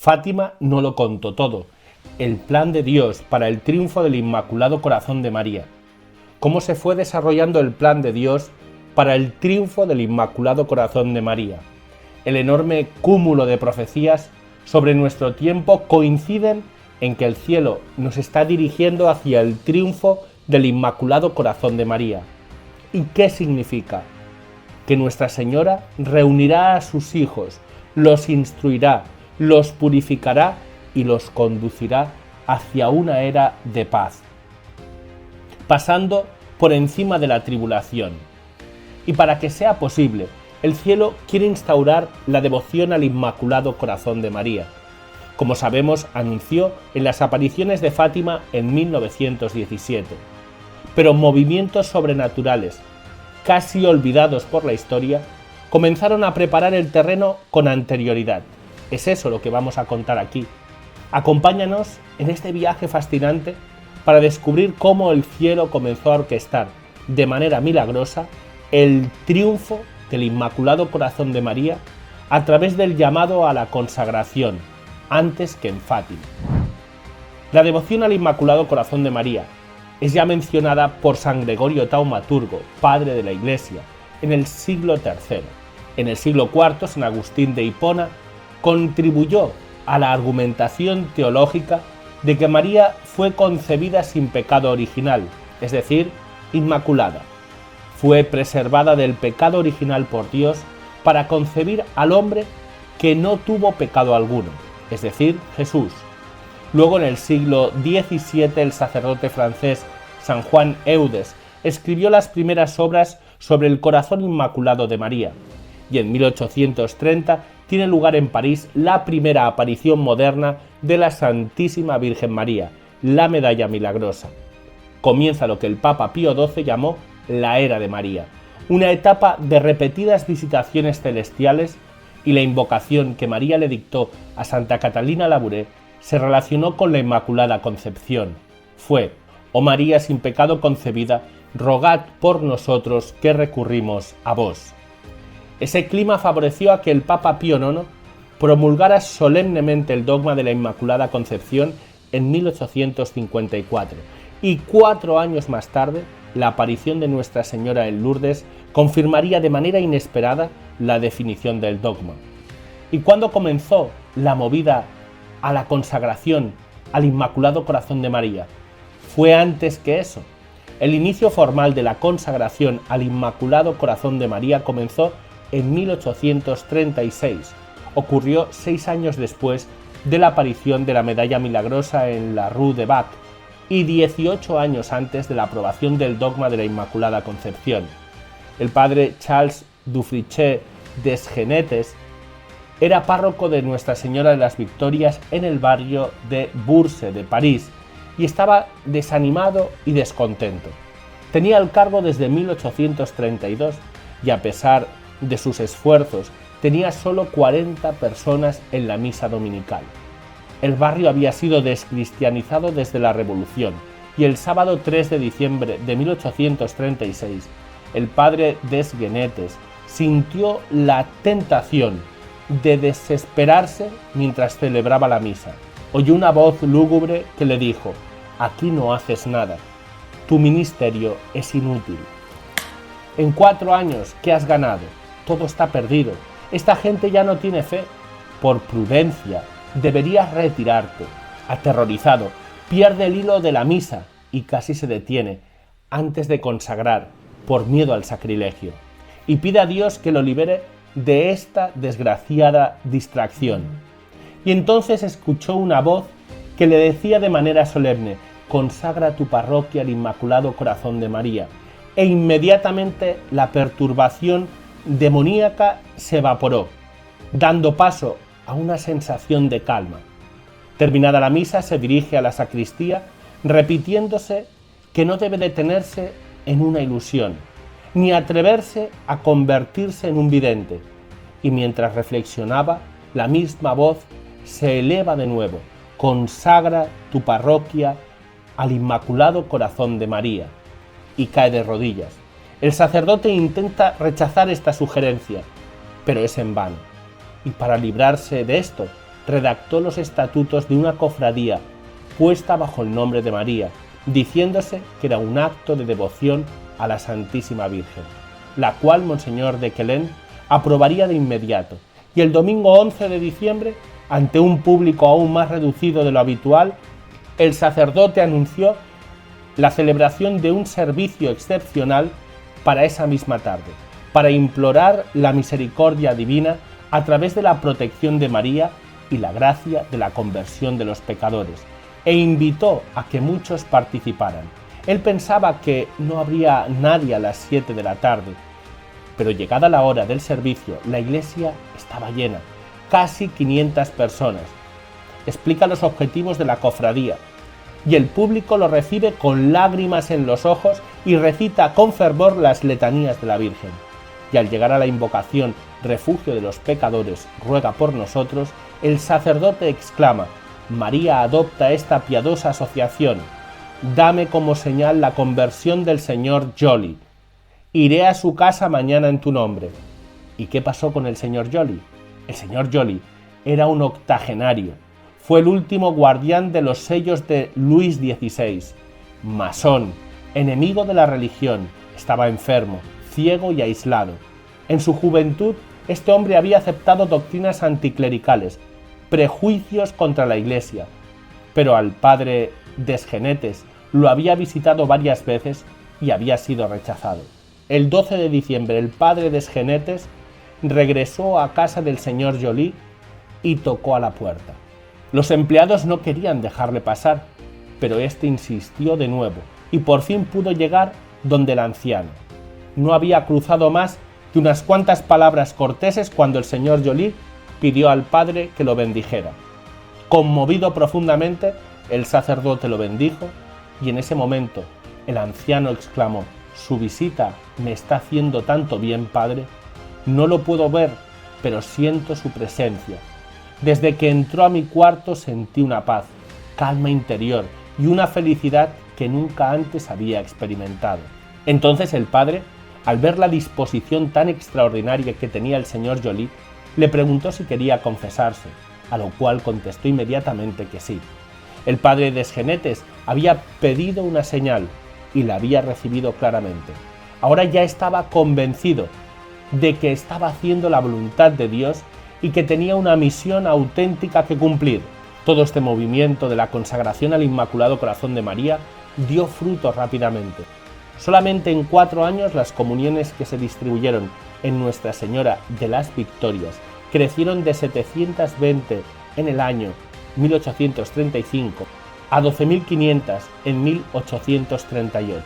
Fátima no lo contó todo. El plan de Dios para el triunfo del Inmaculado Corazón de María. Cómo se fue desarrollando el plan de Dios para el triunfo del Inmaculado Corazón de María. El enorme cúmulo de profecías sobre nuestro tiempo coinciden en que el cielo nos está dirigiendo hacia el triunfo del Inmaculado Corazón de María. ¿Y qué significa? Que Nuestra Señora reunirá a sus hijos, los instruirá, los purificará y los conducirá hacia una era de paz, pasando por encima de la tribulación. Y para que sea posible, el cielo quiere instaurar la devoción al Inmaculado Corazón de María. Como sabemos, anunció en las apariciones de Fátima en 1917. Pero movimientos sobrenaturales, casi olvidados por la historia, comenzaron a preparar el terreno con anterioridad. Es eso lo que vamos a contar aquí. Acompáñanos en este viaje fascinante para descubrir cómo el cielo comenzó a orquestar de manera milagrosa el triunfo del Inmaculado Corazón de María a través del llamado a la consagración, antes que en Fátima. La devoción al Inmaculado Corazón de María es ya mencionada por San Gregorio Taumaturgo, padre de la Iglesia, en el siglo III. En el siglo IV, San Agustín de Hipona contribuyó a la argumentación teológica de que María fue concebida sin pecado original, es decir, inmaculada. Fue preservada del pecado original por Dios para concebir al hombre que no tuvo pecado alguno, es decir, Jesús. Luego, en el siglo XVII, el sacerdote francés San Juan Eudes escribió las primeras obras sobre el corazón inmaculado de María, y en 1830 tiene lugar en París la primera aparición moderna de la Santísima Virgen María, la Medalla Milagrosa. Comienza lo que el Papa Pío XII llamó la Era de María, una etapa de repetidas visitaciones celestiales, y la invocación que María le dictó a Santa Catalina Labouré se relacionó con la Inmaculada Concepción. Fue: «Oh María sin pecado concebida, rogad por nosotros que recurrimos a vos». Ese clima favoreció a que el Papa Pío IX promulgara solemnemente el dogma de la Inmaculada Concepción en 1854, y 4 años más tarde, la aparición de Nuestra Señora en Lourdes confirmaría de manera inesperada la definición del dogma. ¿Y cuándo comenzó la movida a la consagración al Inmaculado Corazón de María? Fue antes que eso. El inicio formal de la consagración al Inmaculado Corazón de María comenzó en 1836. Ocurrió 6 años después de la aparición de la Medalla Milagrosa en la Rue de Bac y 18 años antes de la aprobación del dogma de la Inmaculada Concepción. El padre Charles Dufrichet Desgenetes era párroco de Nuestra Señora de las Victorias en el barrio de Bourse de París y estaba desanimado y descontento. Tenía el cargo desde 1832 y, a pesar de sus esfuerzos, tenía solo 40 personas en la misa dominical. El barrio había sido descristianizado desde la Revolución, y el sábado 3 de diciembre de 1836, el padre Desgenetes sintió la tentación de desesperarse mientras celebraba la misa. Oyó una voz lúgubre que le dijo: «Aquí no haces nada, tu ministerio es inútil. En 4 años, ¿qué has ganado? Todo está perdido. Esta gente ya no tiene fe. Por prudencia, deberías retirarte». Aterrorizado, pierde el hilo de la misa y casi se detiene antes de consagrar por miedo al sacrilegio, y pide a Dios que lo libere de esta desgraciada distracción. Y entonces escuchó una voz que le decía de manera solemne: «Consagra tu parroquia al Inmaculado Corazón de María», e inmediatamente la perturbación demoníaca se evaporó, dando paso a una sensación de calma. Terminada la misa, se dirige a la sacristía, repitiéndose que no debe detenerse en una ilusión, ni atreverse a convertirse en un vidente. Y mientras reflexionaba, la misma voz se eleva de nuevo: «Consagra tu parroquia al Inmaculado Corazón de María», y cae de rodillas. El sacerdote intenta rechazar esta sugerencia, pero es en vano. Y para librarse de esto, redactó los estatutos de una cofradía puesta bajo el nombre de María, diciéndose que era un acto de devoción a la Santísima Virgen, la cual Monseñor de Quellén aprobaría de inmediato, y el domingo 11 de diciembre, ante un público aún más reducido de lo habitual, el sacerdote anunció la celebración de un servicio excepcional para esa misma tarde, para implorar la misericordia divina a través de la protección de María y la gracia de la conversión de los pecadores, e invitó a que muchos participaran. Él pensaba que no habría nadie a las 7 de la tarde, pero llegada la hora del servicio, la iglesia estaba llena, casi 500 personas. Explica los objetivos de la cofradía, y el público lo recibe con lágrimas en los ojos y recita con fervor las letanías de la Virgen. Y al llegar a la invocación refugio de los pecadores, ruega por nosotros, el sacerdote exclama: María adopta esta piadosa asociación. Dame como señal la conversión del señor Joly. Iré a su casa mañana en tu nombre. ¿Y qué pasó con el señor Joly? El señor Joly era un octogenario. Fue el último guardián de los sellos de Luis XVI. Masón, enemigo de la religión, estaba enfermo, ciego y aislado. En su juventud, este hombre había aceptado doctrinas anticlericales, prejuicios contra la Iglesia, pero al padre Desgenetes lo había visitado varias veces y había sido rechazado. El 12 de diciembre el padre Desgenetes regresó a casa del señor Joly y tocó a la puerta. Los empleados no querían dejarle pasar, pero éste insistió de nuevo y por fin pudo llegar donde el anciano. No había cruzado más que unas cuantas palabras corteses cuando el señor Joly pidió al padre que lo bendijera. Conmovido profundamente, el sacerdote lo bendijo y en ese momento el anciano exclamó: «Su visita me está haciendo tanto bien, padre. No lo puedo ver, pero siento su presencia. Desde que entró a mi cuarto sentí una paz, calma interior y una felicidad que nunca antes había experimentado». Entonces el padre, al ver la disposición tan extraordinaria que tenía el señor Joly, le preguntó si quería confesarse, a lo cual contestó inmediatamente que sí. El padre Desgenetes había pedido una señal y la había recibido claramente. Ahora ya estaba convencido de que estaba haciendo la voluntad de Dios y que tenía una misión auténtica que cumplir. Todo este movimiento de la consagración al Inmaculado Corazón de María dio fruto rápidamente. Solamente en 4 años las comuniones que se distribuyeron en Nuestra Señora de las Victorias crecieron de 720 en el año 1835 a 12.500 en 1838.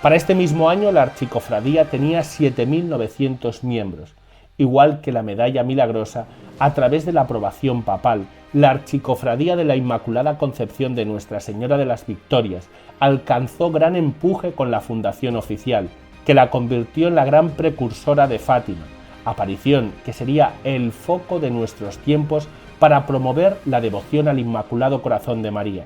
Para este mismo año la archicofradía tenía 7.900 miembros, igual que la Medalla Milagrosa. A través de la aprobación papal, la archicofradía de la Inmaculada Concepción de Nuestra Señora de las Victorias alcanzó gran empuje con la fundación oficial, que la convirtió en la gran precursora de Fátima, aparición que sería el foco de nuestros tiempos para promover la devoción al Inmaculado Corazón de María.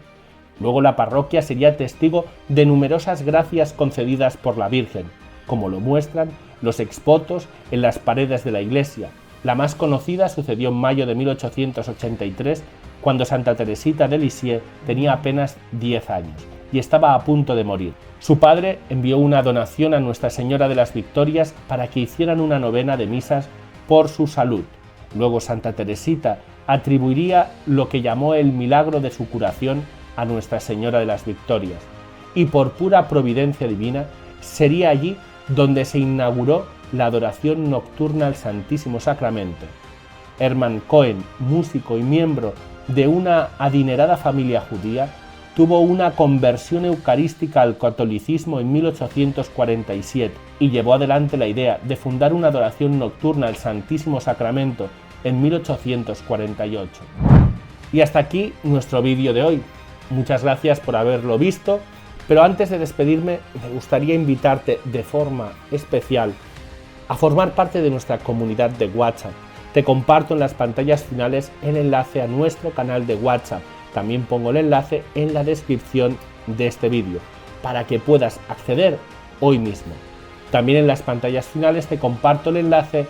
Luego la parroquia sería testigo de numerosas gracias concedidas por la Virgen, como lo muestran los exvotos en las paredes de la iglesia. La más conocida sucedió en mayo de 1883, cuando Santa Teresita de Lisieux tenía apenas 10 años y estaba a punto de morir. Su padre envió una donación a Nuestra Señora de las Victorias para que hicieran una novena de misas por su salud. Luego Santa Teresita atribuiría lo que llamó el milagro de su curación a Nuestra Señora de las Victorias, y por pura providencia divina sería allí donde se inauguró la adoración nocturna al Santísimo Sacramento. Hermann Cohen, músico y miembro de una adinerada familia judía, tuvo una conversión eucarística al catolicismo en 1847 y llevó adelante la idea de fundar una adoración nocturna al Santísimo Sacramento en 1848. Y hasta aquí nuestro vídeo de hoy. Muchas gracias por haberlo visto, pero antes de despedirme me gustaría invitarte de forma especial a formar parte de nuestra comunidad de WhatsApp. Te comparto en las pantallas finales el enlace a nuestro canal de WhatsApp. También pongo el enlace en la descripción de este vídeo para que puedas acceder hoy mismo. También en las pantallas finales te comparto el enlace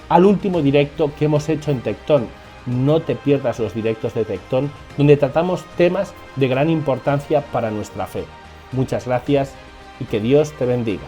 al último directo que hemos hecho en Tectón, no te pierdas los directos de Tectón, donde tratamos temas de gran importancia para nuestra fe. Muchas gracias y que Dios te bendiga.